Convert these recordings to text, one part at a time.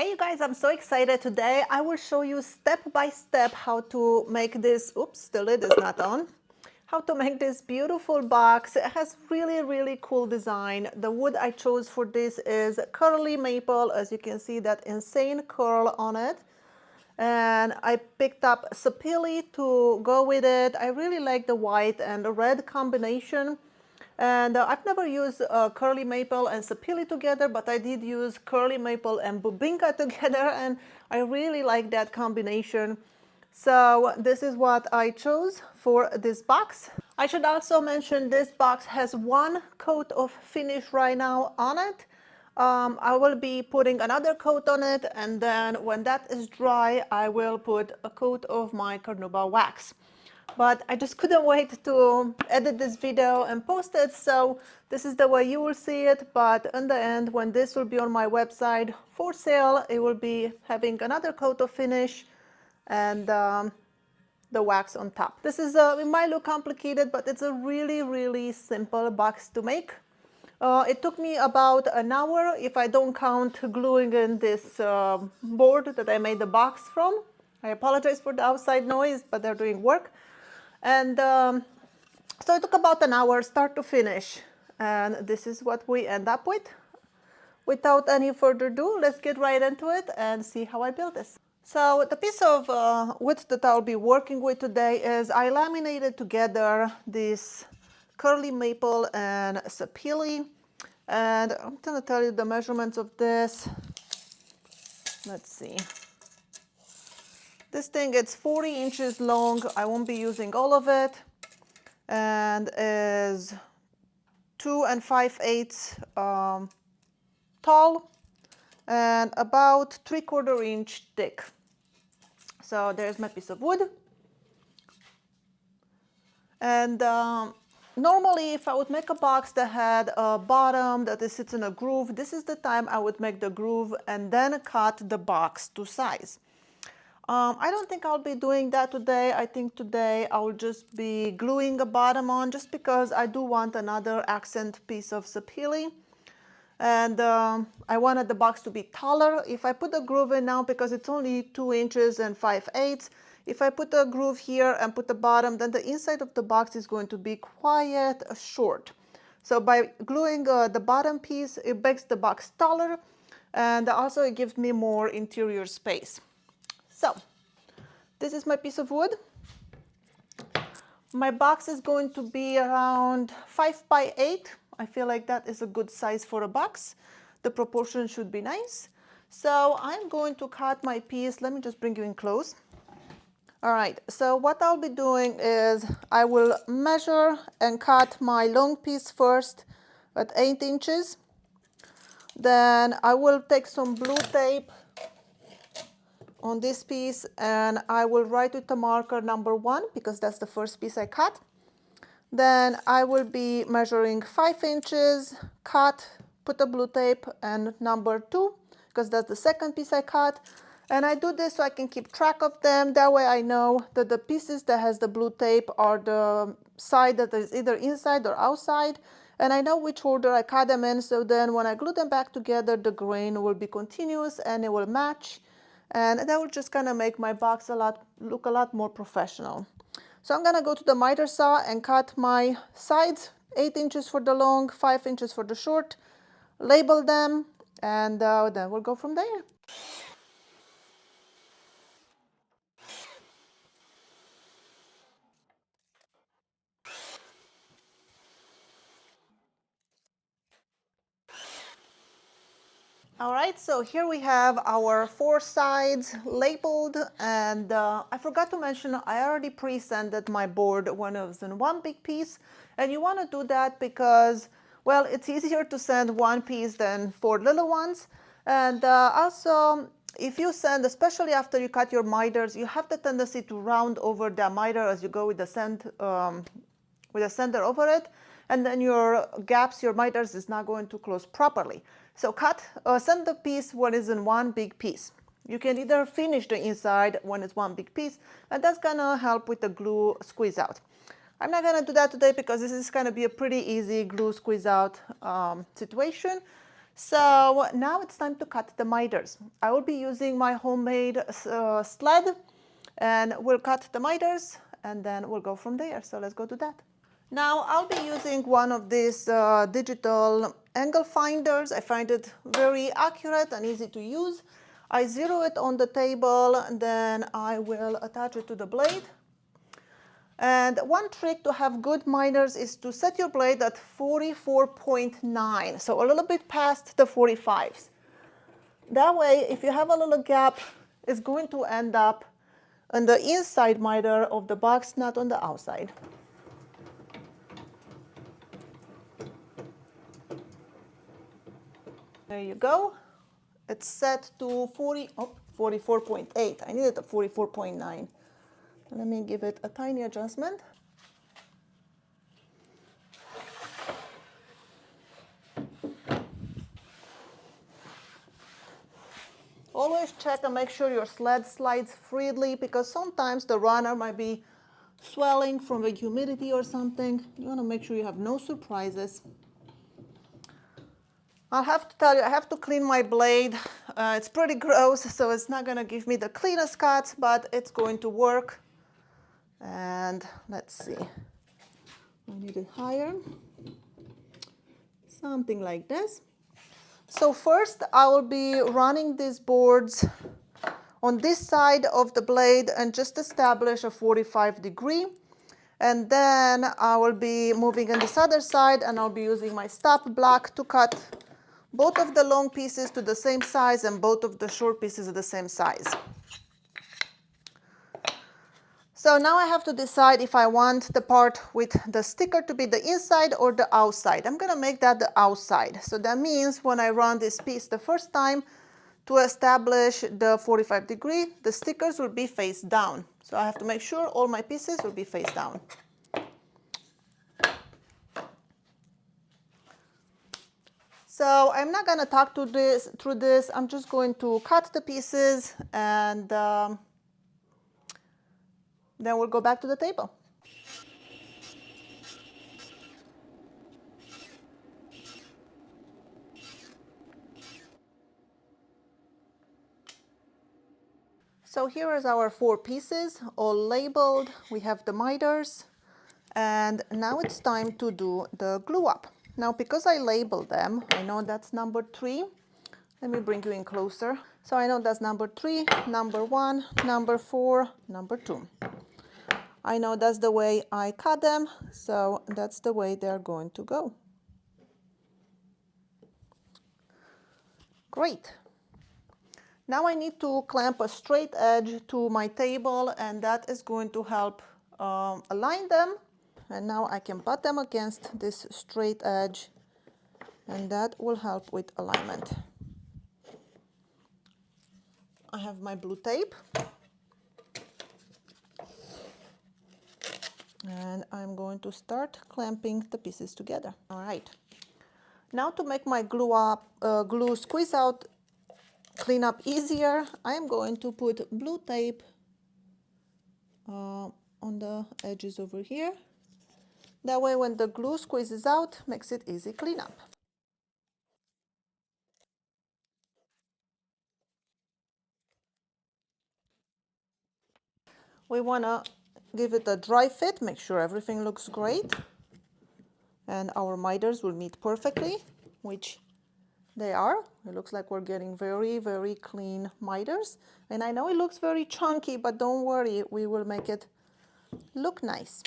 Hey you guys, I'm so excited today. I will show you step by step how to make this, oops, the lid is not on. How to make this beautiful box. It has really cool design. The wood I chose for this is curly maple. As you can see, that insane curl on it. And I picked up sapele to go with it. I really like the white and the red combination. And I've never used curly maple and sapele together, but I did use curly maple and bubinka together, and I really like that combination. So this is what I chose for this box. I should also mention this box has one coat of finish right now on it. I will be putting another coat on it, and then when that is dry, I will put a coat of my carnauba wax. But I just couldn't wait to edit this video and post it, so this is the way you will see it. But in the end, when this will be on my website for sale, it will be having another coat of finish and the wax on top. This is it might look complicated, but it's a really simple box to make. It took me about an hour if I don't count gluing in this board that I made the box from. I apologize for the outside noise, but they're doing work. And so it took about an hour start to finish, and this is what we end up with. Without any further ado, let's get right into it and see how I build this. So the piece of wood that I'll be working with today is I laminated together this curly maple and sapele, and I'm going to tell you the measurements of this. Let's see. This thing, it's 40 inches long. I won't be using all of it, and is 2 5/8 tall and about 3/4 inch thick. So there's my piece of wood. And normally if I would make a box that had a bottom that sits in a groove, this is the time I would make the groove and then cut the box to size. I don't think I'll be doing that today. I think today I'll just be gluing a bottom on, just because I do want another accent piece of sapele. And I wanted the box to be taller. If I put a groove in now, because it's only 2 inches and 5/8, if I put a groove here and put the bottom, then the inside of the box is going to be quite short. So by gluing the bottom piece, it makes the box taller, and also it gives me more interior space. So this is my piece of wood. My box is going to be around 5/8. I feel like that is a good size for a box. The proportion should be nice. So I'm going to cut my piece. Let me just bring you in close. All right, so what I'll be doing is I will measure and cut my long piece first at 8 inches. Then I will take some blue tape on this piece, and I will write with the marker number 1 because that's the first piece I cut. Then I will be measuring 5 inches, cut, put the blue tape, and number 2 because that's the second piece I cut. And I do this so I can keep track of them. That way I know that the pieces that has the blue tape are the side that is either inside or outside. And I know which order I cut them in, so then when I glue them back together, the grain will be continuous and it will match. And that will just kind of make my box look a lot more professional. So I'm gonna go to the miter saw and cut my sides, 8 inches for the long, 5 inches for the short, label them, and then we'll go from there. All right, so here we have our 4 sides labeled, and I forgot to mention I already pre-sanded my board when it was in one big piece, and you want to do that because, well, it's easier to sand one piece than 4 little ones. And also, if you sand, especially after you cut your miters, you have the tendency to round over the miter as you go with the sand, with a sander over it, and then your gaps, your miters, is not going to close properly. So sand the piece when it's in one big piece. You can either finish the inside when it's one big piece, and that's gonna help with the glue squeeze out. I'm not gonna do that today because this is gonna be a pretty easy glue squeeze out situation. So now it's time to cut the miters. I will be using my homemade sled, and we'll cut the miters and then we'll go from there. So let's go to that. Now I'll be using one of these digital angle finders. I find it very accurate and easy to use. I zero it on the table and then I will attach it to the blade. And one trick to have good miters is to set your blade at 44.9, so a little bit past the 45s. That way, if you have a little gap, it's going to end up on the inside miter of the box, not on the outside. There you go. It's set to 44.8. I needed a 44.9. Let me give it a tiny adjustment. Always check and make sure your sled slides freely, because sometimes the runner might be swelling from the humidity or something. You want to make sure you have no surprises. I'll have to tell you, I have to clean my blade. It's pretty gross, so it's not going to give me the cleanest cuts, but it's going to work. And let's see. I need it higher. Something like this. So first, I will be running these boards on this side of the blade and just establish a 45 degree. And then I will be moving on this other side, and I'll be using my stop block to cut both of the long pieces to the same size and both of the short pieces are the same size. So now I have to decide if I want the part with the sticker to be the inside or the outside. I'm going to make that the outside. So that means when I run this piece the first time, to establish the 45 degree, the stickers will be face down. So I have to make sure all my pieces will be face down. So I'm not going to talk through this. I'm just going to cut the pieces and then we'll go back to the table. So here is our 4 pieces, all labeled. We have the miters, and now it's time to do the glue up. Now, because I labeled them, I know that's number 3. Let me bring you in closer. So I know that's number 3, number 1, number 4, number 2. I know that's the way I cut them, so that's the way they're going to go. Great. Now I need to clamp a straight edge to my table, and that is going to help align them. And now I can butt them against this straight edge, and that will help with alignment. I have my blue tape, and I'm going to start clamping the pieces together. All right. Now to make my glue squeeze out clean up easier, I'm going to put blue tape on the edges over here. That way when the glue squeezes out, makes it easy cleanup. We want to give it a dry fit, make sure everything looks great. And our miters will meet perfectly, which they are. It looks like we're getting very, very clean miters. And I know it looks very chunky, but don't worry, we will make it look nice.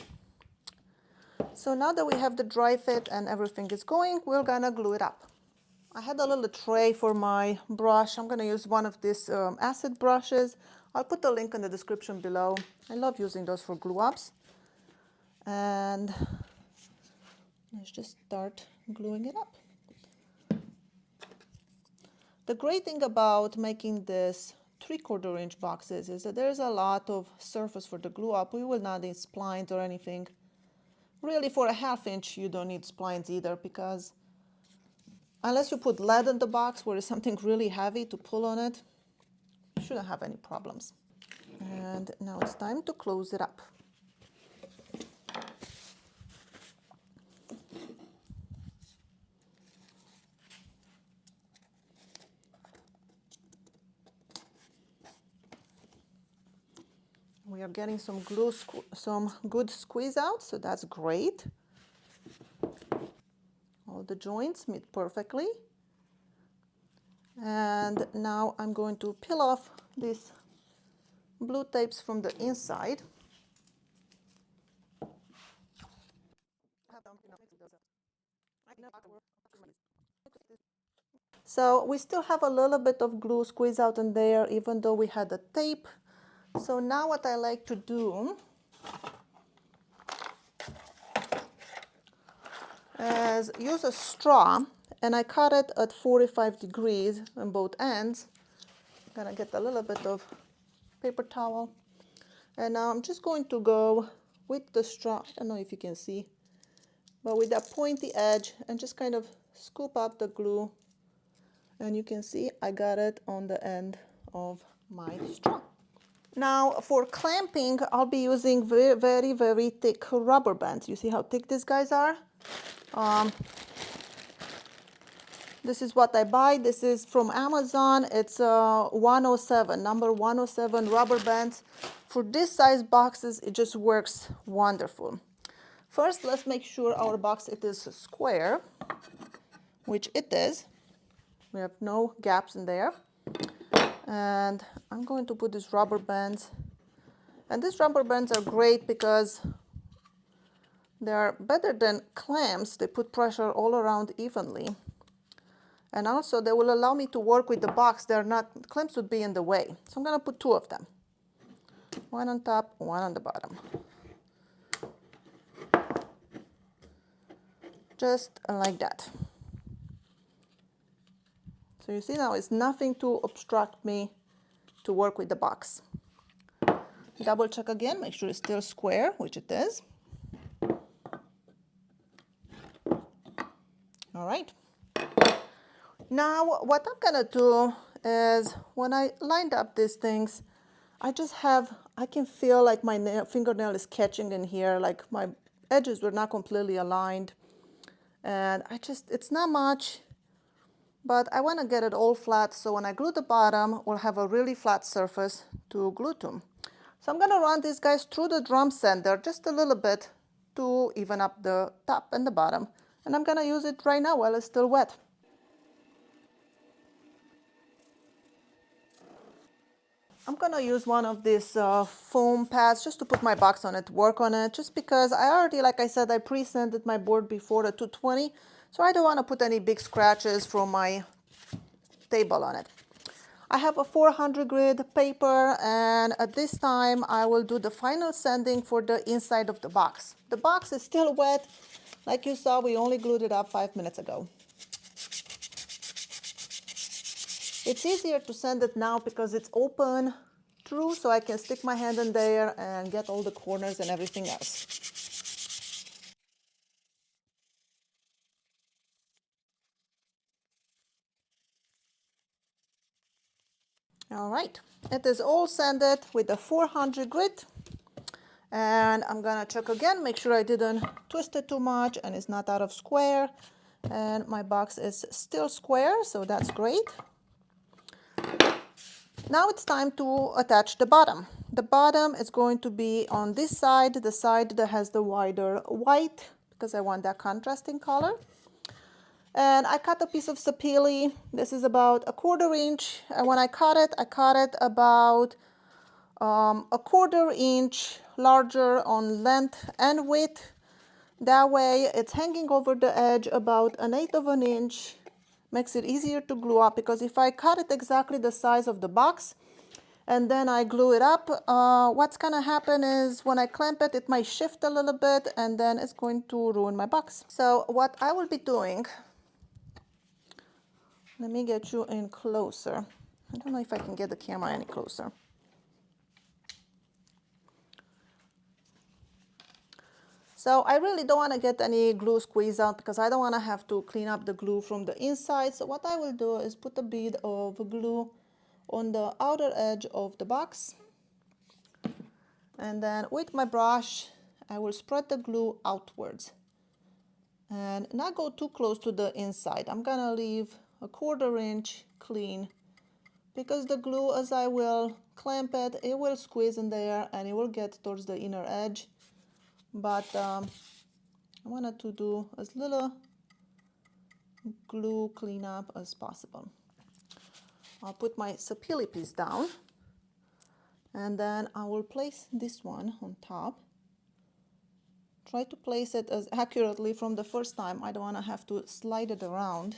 So now that we have the dry fit and everything is going, we're gonna glue it up. I had a little tray for my brush. I'm gonna use one of these acid brushes. I'll put the link in the description below. I love using those for glue ups. And let's just start gluing it up. The great thing about making this 3/4 inch boxes is that there's a lot of surface for the glue up. We will not need splines or anything. Really, for a 1/2 inch, you don't need splines either, because unless you put lead in the box where it's something really heavy to pull on it, you shouldn't have any problems. And now it's time to close it up. We are getting some glue, some good squeeze out, so that's great. All the joints meet perfectly. And now I'm going to peel off these blue tapes from the inside. So we still have a little bit of glue squeeze out in there, even though we had the tape. So now what I like to do is use a straw, and I cut it at 45 degrees on both ends. I'm gonna get a little bit of paper towel, and now I'm just going to go with the straw. I don't know if you can see, but with that pointy edge, and just kind of scoop up the glue, and you can see I got it on the end of my straw. Now for clamping, I'll be using very, very thick rubber bands. You see how thick these guys are? This is what I buy. This is from Amazon. It's 107, number 107 rubber bands. For this size boxes, it just works wonderful. First, let's make sure our box it is square, which it is. We have no gaps in there. And I'm going to put these rubber bands. And these rubber bands are great because they're better than clamps. They put pressure all around evenly. And also they will allow me to work with the box. They're not, clamps would be in the way. So I'm gonna put two of them. One on top, one on the bottom. Just like that. So you see now it's nothing to obstruct me to work with the box. Double check again, make sure it's still square, which it is. All right. Now what I'm gonna do is when I lined up these things, I can feel like my fingernail is catching in here, like my edges were not completely aligned. And it's not much, but I wanna get it all flat so when I glue the bottom, we'll have a really flat surface to glue to. So I'm gonna run these guys through the drum sander just a little bit to even up the top and the bottom. And I'm gonna use it right now while it's still wet. I'm gonna use one of these foam pads just to put my box on it, work on it, just because I already, like I said, I pre-sanded my board before the 220, so I don't want to put any big scratches from my table on it. I have a 400 grit paper, and at this time I will do the final sanding for the inside of the box. The box is still wet. Like you saw, we only glued it up 5 minutes ago. It's easier to sand it now because it's open through, so I can stick my hand in there and get all the corners and everything else. All right, it is all sanded with the 400 grit. And I'm gonna check again, make sure I didn't twist it too much and it's not out of square. And my box is still square, so that's great. Now it's time to attach the bottom. The bottom is going to be on this side, the side that has the wider white, because I want that contrasting color. And I cut a piece of sapele. This is about 1/4 inch. And when I cut it about a 1/4 inch larger on length and width. That way it's hanging over the edge about 1/8 of an inch. Makes it easier to glue up, because if I cut it exactly the size of the box and then I glue it up, what's gonna happen is when I clamp it, it might shift a little bit and then it's going to ruin my box. So what I will be doing, let me get you in closer. I don't know if I can get the camera any closer. So I really don't want to get any glue squeeze out because I don't want to have to clean up the glue from the inside. So what I will do is put a bead of glue on the outer edge of the box. And then with my brush, I will spread the glue outwards. And not go too close to the inside. I'm going to leave a 1/4 inch clean because the glue, as I will clamp it, it will squeeze in there and it will get towards the inner edge. But I wanted to do as little glue cleanup as possible. I'll put my sapili piece down, and then I will place this one on top. Try to place it as accurately from the first time. I don't want to have to slide it around.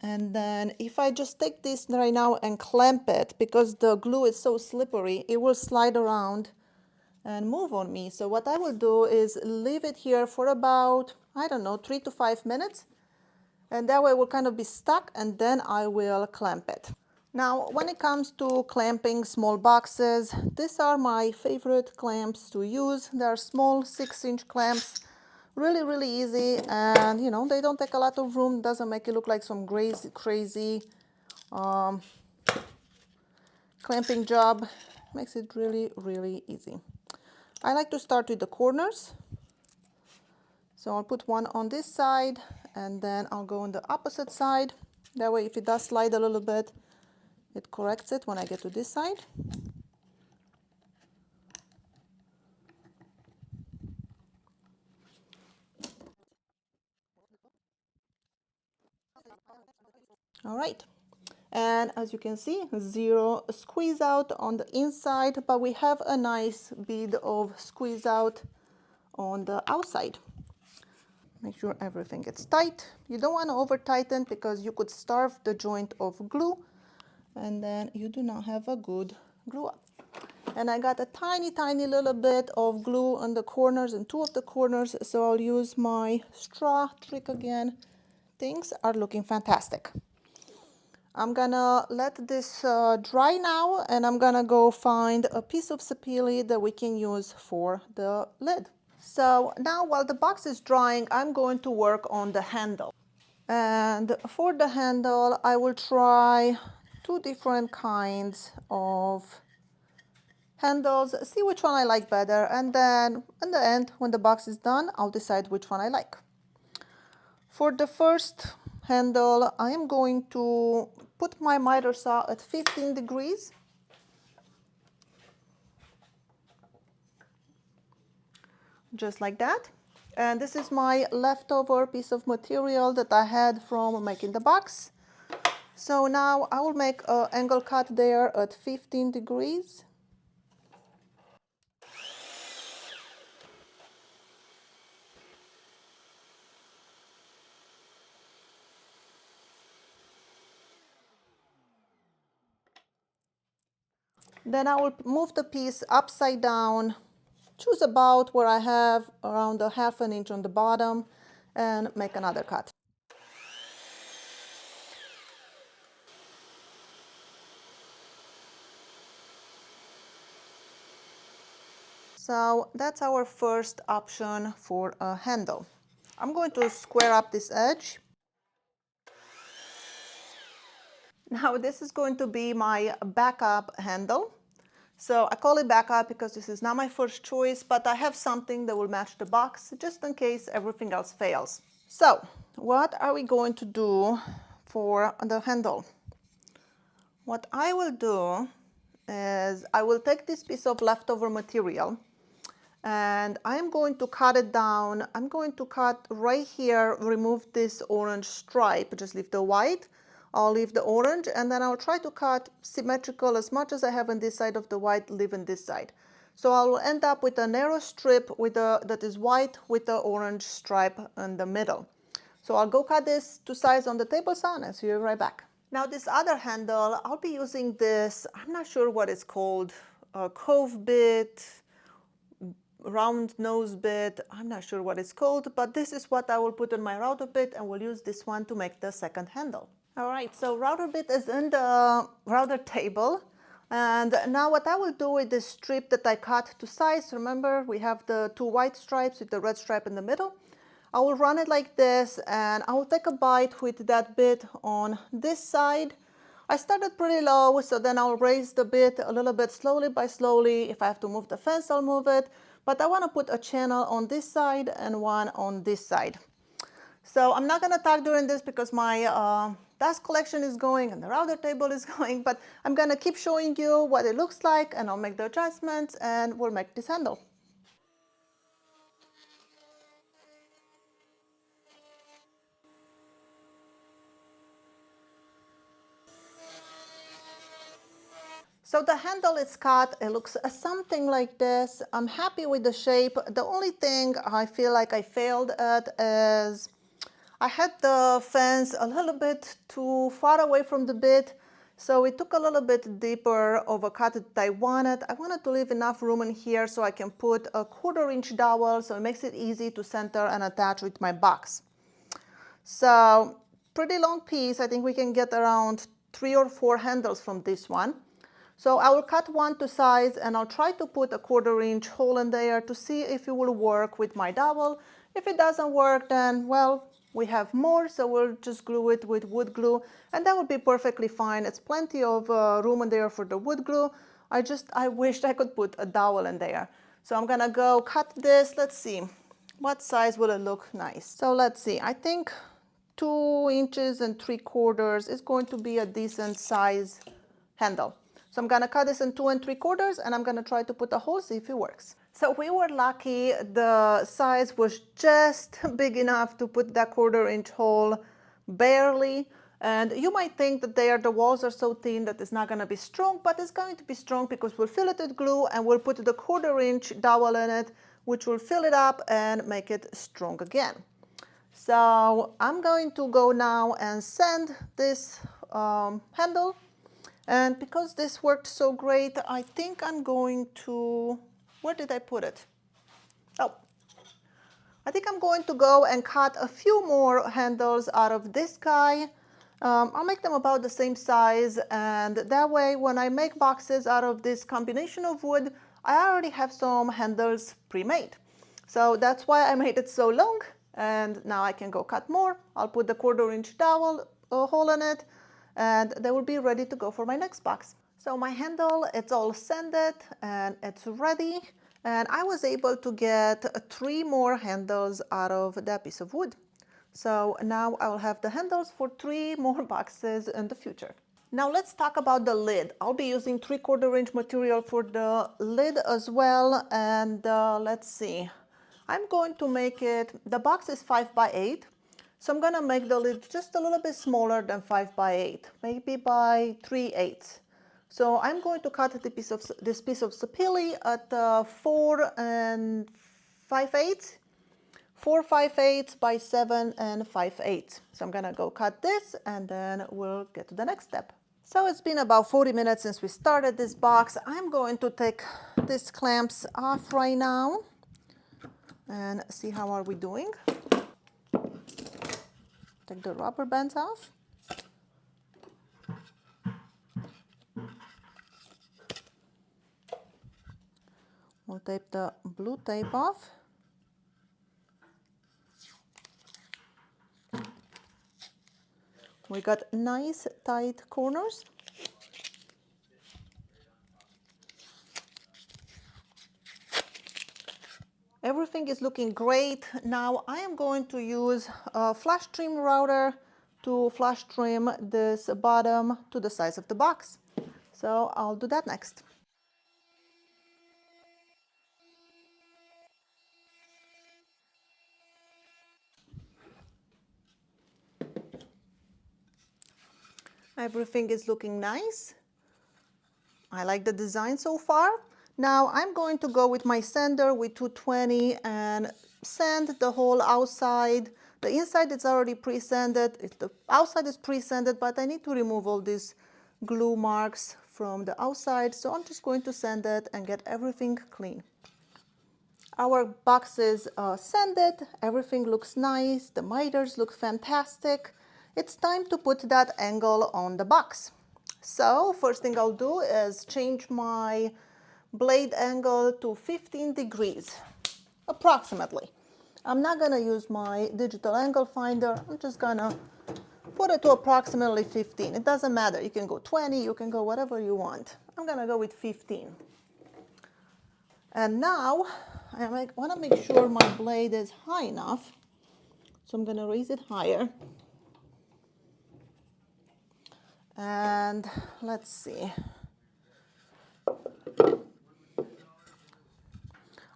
And then if I just take this right now and clamp it, because the glue is so slippery, it will slide around and move on me. So what I will do is leave it here for about, I don't know, 3 to 5 minutes. And that way it will kind of be stuck, and then I will clamp it. Now, when it comes to clamping small boxes, these are my favorite clamps to use. They're small 6-inch clamps, really, really easy, and you know, they don't take a lot of room, doesn't make it look like some crazy clamping job. Makes it really, really easy. I like to start with the corners. So I'll put one on this side, and then I'll go on the opposite side. That way, if it does slide a little bit, it corrects it when I get to this side. All right. And as you can see, zero squeeze out on the inside, but we have a nice bead of squeeze out on the outside. Make sure everything gets tight. You don't want to over tighten because you could starve the joint of glue, and then you do not have a good glue up. And I got a tiny little bit of glue on the corners and 2 of the corners, so I'll use my straw trick again. Things are looking fantastic. I'm gonna let this dry now, and I'm gonna go find a piece of sapili that we can use for the lid. So now while the box is drying, I'm going to work on the handle. And for the handle, I will try 2 different kinds of handles, see which one I like better, and then in the end, when the box is done, I'll decide which one I like. For the first handle, I am going to put my miter saw at 15 degrees. Just like that. And this is my leftover piece of material that I had from making the box. So now I will make an angle cut there at 15 degrees. Then I will move the piece upside down, choose about where I have around a ½ inch on the bottom, and make another cut. So that's our first option for a handle. I'm going to square up this edge. Now this is going to be my backup handle. So I call it backup because this is not my first choice, but I have something that will match the box just in case everything else fails. So what are we going to do for the handle? What I will do is I will take this piece of leftover material and I am going to cut it down. I'm going to cut right here, remove this orange stripe, just leave the white. I'll leave the orange, and then I'll try to cut symmetrical as much as I have on this side of the white, leaving this side. So I will end up with a narrow strip with that is white with the orange stripe in the middle. So I'll go cut this to size on the table saw and I'll see you right back. Now this other handle, I'll be using this, I'm not sure what it's called, a cove bit, round nose bit, I'm not sure what it's called, but this is what I will put on my router bit, and we'll use this one to make the second handle. All right, so router bit is in the router table, and now what I will do with this strip that I cut to size, remember we have the 2 white stripes with the red stripe in the middle. I will run it like this, and I will take a bite with that bit on this side. I started pretty low, so then I'll raise the bit a little bit slowly by slowly. If I have to move the fence, I'll move it. But I want to put a channel on this side and one on this side. So I'm not going to talk during this because my dust collection is going and the router table is going, but I'm gonna keep showing you what it looks like, and I'll make the adjustments and we'll make this handle. So the handle is cut, it looks something like this. I'm happy with the shape. The only thing I feel like I failed at is I had the fence a little bit too far away from the bit, so it took a little bit deeper of a cut that I wanted. I wanted to leave enough room in here so I can put a 1/4-inch dowel, so it makes it easy to center and attach with my box. So pretty long piece. I think we can get around 3 or 4 handles from this one. So I will cut one to size and I'll try to put a 1/4-inch hole in there to see if it will work with my dowel. If it doesn't work, then well, we have more, so we'll just glue it with wood glue and that would be perfectly fine. It's plenty of room in there for the wood glue. I wished I could put a dowel in there. So I'm gonna go cut this. Let's see, what size will it look nice? So let's see, I think 2 inches and 3/4 is going to be a decent size handle. So I'm gonna cut this in 2 3/4 and I'm gonna try to put a hole, see if it works. So we were lucky, the size was just big enough to put that 1/4-inch hole, barely. And you might think that the walls are so thin that it's not gonna be strong, but it's going to be strong because we'll fill it with glue and we'll put the 1/4-inch dowel in it, which will fill it up and make it strong again. So I'm going to go now and sand this handle. And because this worked so great, I think I'm going to, where did I put it? Oh, I think I'm going to go and cut a few more handles out of this guy. I'll make them about the same size, and that way when I make boxes out of this combination of wood, I already have some handles pre-made. So that's why I made it so long, and now I can go cut more. I'll put the 1/4-inch dowel hole in it, and they will be ready to go for my next box. So my handle, it's all sanded and it's ready. And I was able to get 3 more handles out of that piece of wood. So now I'll have the handles for 3 more boxes in the future. Now let's talk about the lid. I'll be using 3/4-inch material for the lid as well. And let's see, I'm going to make it, the box is 5 by 8. So I'm gonna make the lid just a little bit smaller than 5 by 8, maybe by 3/8. So I'm going to cut this piece of sapele at 4 5/8, 4 5/8 by 7 5/8. So I'm gonna go cut this and then we'll get to the next step. So it's been about 40 minutes since we started this box. I'm going to take these clamps off right now and see how are we doing. Take the rubber bands off. We'll tape the blue tape off. We got nice tight corners. Everything is looking great. Now I am going to use a flush trim router to flush trim this bottom to the size of the box. So I'll do that next. Everything is looking nice. I like the design so far. Now I'm going to go with my sander with 220 and sand the whole outside. The inside is already pre-sanded. The outside is pre-sanded, but I need to remove all these glue marks from the outside. So I'm just going to sand it and get everything clean. Our box is sanded. Everything looks nice. The miters look fantastic. It's time to put that angle on the box. So first thing I'll do is change my blade angle to 15 degrees, approximately. I'm not gonna use my digital angle finder. I'm just gonna put it to approximately 15. It doesn't matter. You can go 20, you can go whatever you want. I'm gonna go with 15. And now I wanna make sure my blade is high enough. So I'm gonna raise it higher. And let's see.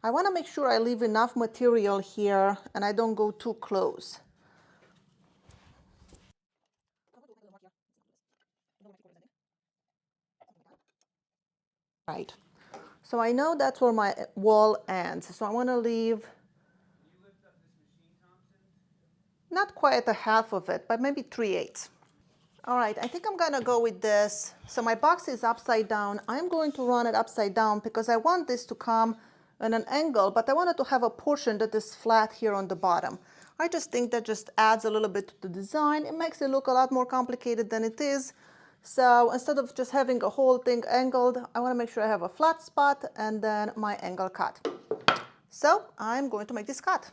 I want to make sure I leave enough material here and I don't go too close. Right. So I know that's where my wall ends. So I want to leave not quite a half of it, but maybe 3/8. All right, I think I'm gonna go with this. So my box is upside down. I'm going to run it upside down because I want this to come at an angle, but I wanted to have a portion that is flat here on the bottom. I just think that just adds a little bit to the design. It makes it look a lot more complicated than it is. So instead of just having a whole thing angled, I wanna make sure I have a flat spot and then my angle cut. So I'm going to make this cut.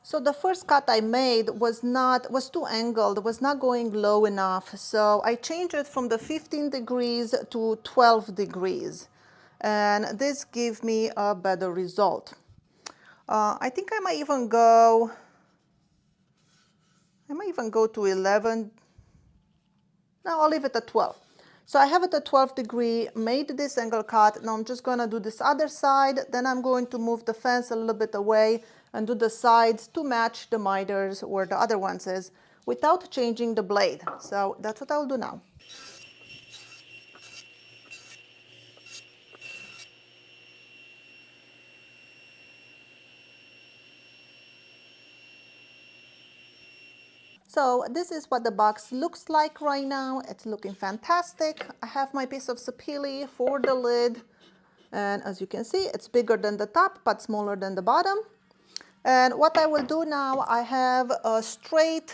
So the first cut I made was too angled, was not going low enough. So I changed it from the 15 degrees to 12 degrees. And this gave me a better result. I think I might even go to 11. No, I'll leave it at 12. So I have it at 12 degree, made this angle cut. Now I'm just gonna do this other side. Then I'm going to move the fence a little bit away and do the sides to match the miters where the other ones is without changing the blade. So that's what I'll do now. So this is what the box looks like right now. It's looking fantastic. I have my piece of sapele for the lid. And as you can see, it's bigger than the top, but smaller than the bottom. And what I will do now, I have a straight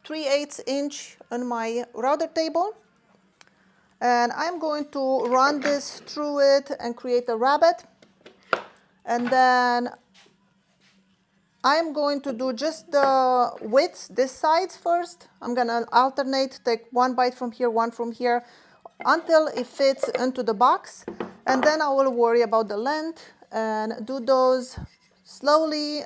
3/8 inch on my router table. And I'm going to run this through it and create a rabbet. And then I'm going to do just the width, this side first. I'm gonna alternate, take one bite from here, one from here, until it fits into the box. And then I will worry about the length and do those slowly,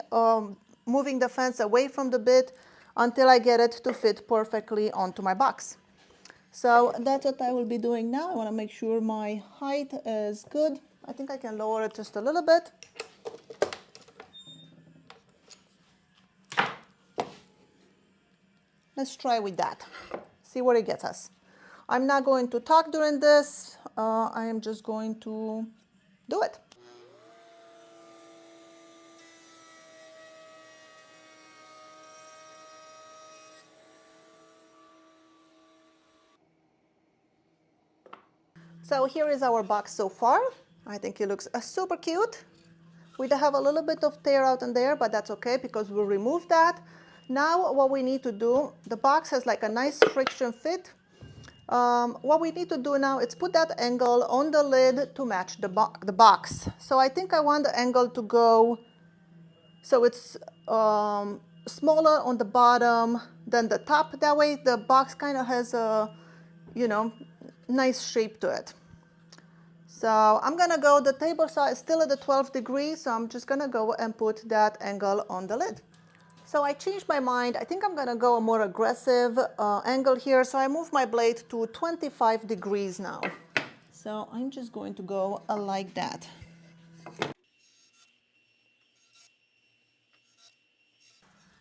moving the fence away from the bit until I get it to fit perfectly onto my box. So that's what I will be doing now. I wanna make sure my height is good. I think I can lower it just a little bit. Let's try with that, see where it gets us. I'm not going to talk during this. I am just going to do it. So here is our box so far. I think it looks super cute. We do have a little bit of tear out in there, but that's okay because we'll remove that. Now what we need to do, the box has like a nice friction fit. What we need to do now is put that angle on the lid to match the box. So I think I want the angle to go so it's smaller on the bottom than the top. That way the box kind of has a, nice shape to it. So I'm gonna go, the table saw is still at the 12 degrees, so I'm just gonna go and put that angle on the lid. So I changed my mind. I think I'm gonna go a more aggressive angle here. So I move my blade to 25 degrees now. So I'm just going to go like that.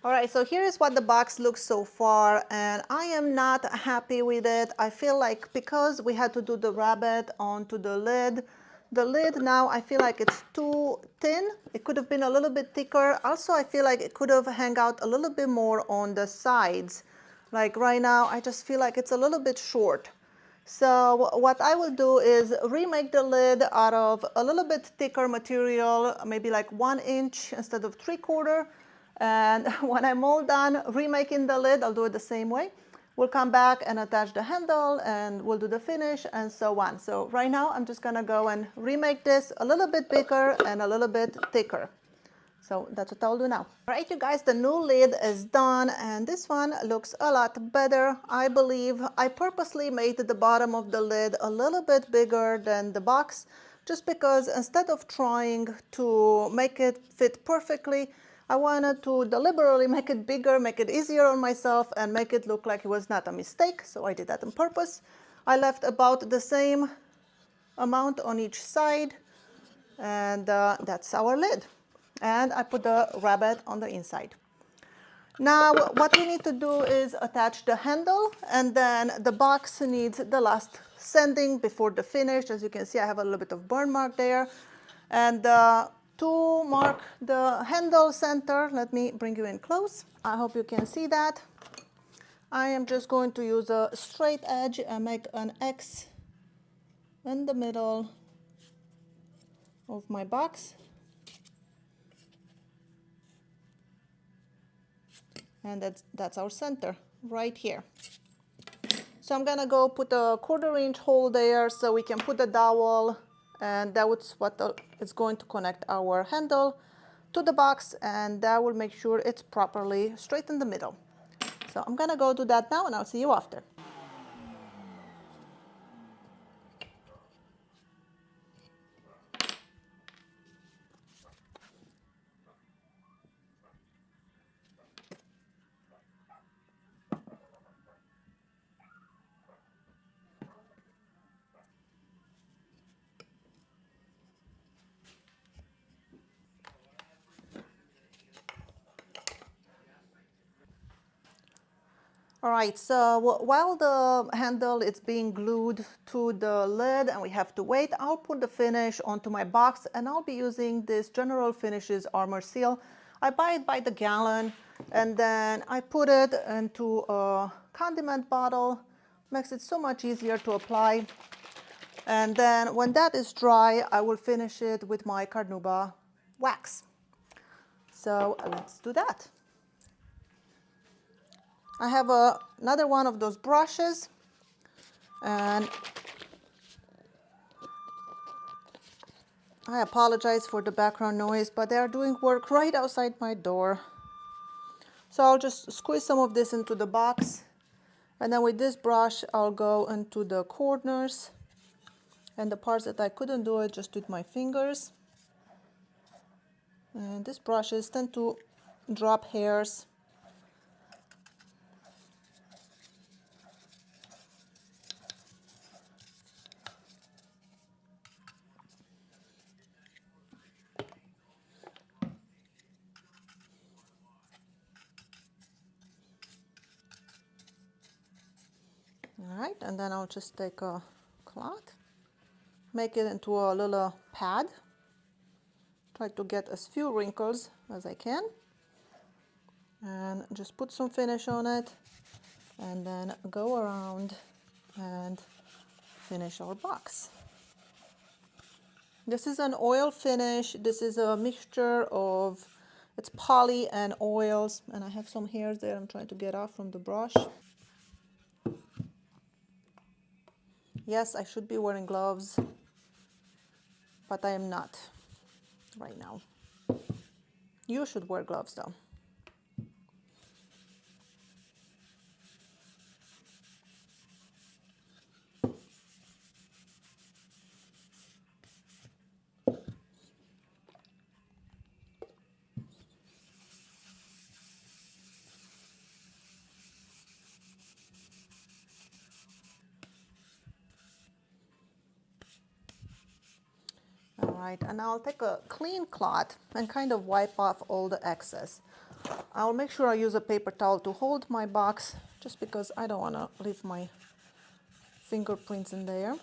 All right, so here is what the box looks so far, and I am not happy with it. I feel like because we had to do the rabbet onto the lid now, I feel like it's too thin. It could have been a little bit thicker. Also, I feel like it could have hung out a little bit more on the sides. Like right now, I just feel like it's a little bit short. So what I will do is remake the lid out of a little bit thicker material, maybe like 1 inch instead of 3/4. And when I'm all done remaking the lid, I'll do it the same way. We'll come back and attach the handle and we'll do the finish and so on. So right now I'm just gonna go and remake this a little bit bigger and a little bit thicker. So that's what I'll do now. All right, you guys, the new lid is done, and this one looks a lot better, I believe. I purposely made the bottom of the lid a little bit bigger than the box, just because instead of trying to make it fit perfectly, I wanted to deliberately make it bigger, make it easier on myself, and make it look like it was not a mistake. So I did that on purpose. I left about the same amount on each side, and that's our lid. And I put the rabbit on the inside. Now what we need to do is attach the handle, and then the box needs the last sanding before the finish. As you can see, I have a little bit of burn mark there. And to mark the handle center, let me bring you in close. I hope you can see that. I am just going to use a straight edge and make an X in the middle of my box. And that's our center right here. So I'm gonna go put a 1/4 inch hole there so we can put the dowel, and that's what is going to connect our handle to the box, and that will make sure it's properly straight in the middle. So I'm gonna go do that now, and I'll see you after. All right, so while the handle is being glued to the lid and we have to wait, I'll put the finish onto my box, and I'll be using this General Finishes Armor Seal. I buy it by the gallon, and then I put it into a condiment bottle. Makes it so much easier to apply. And then when that is dry, I will finish it with my Carnauba wax. So let's do that. I have another one of those brushes, and I apologize for the background noise, but they are doing work right outside my door. So I'll just squeeze some of this into the box, and then with this brush I'll go into the corners and the parts that I couldn't do it just with my fingers. And these brushes tend to drop hairs. All right, and then I'll just take a cloth, make it into a little pad. Try to get as few wrinkles as I can, and just put some finish on it, and then go around and finish our box. This is an oil finish. This is a mixture of, it's poly and oils, and I have some hairs there I'm trying to get off from the brush. Yes, I should be wearing gloves, but I am not right now. You should wear gloves though. All right, and I'll take a clean cloth and kind of wipe off all the excess. I'll make sure I use a paper towel to hold my box, just because I don't want to leave my fingerprints in there.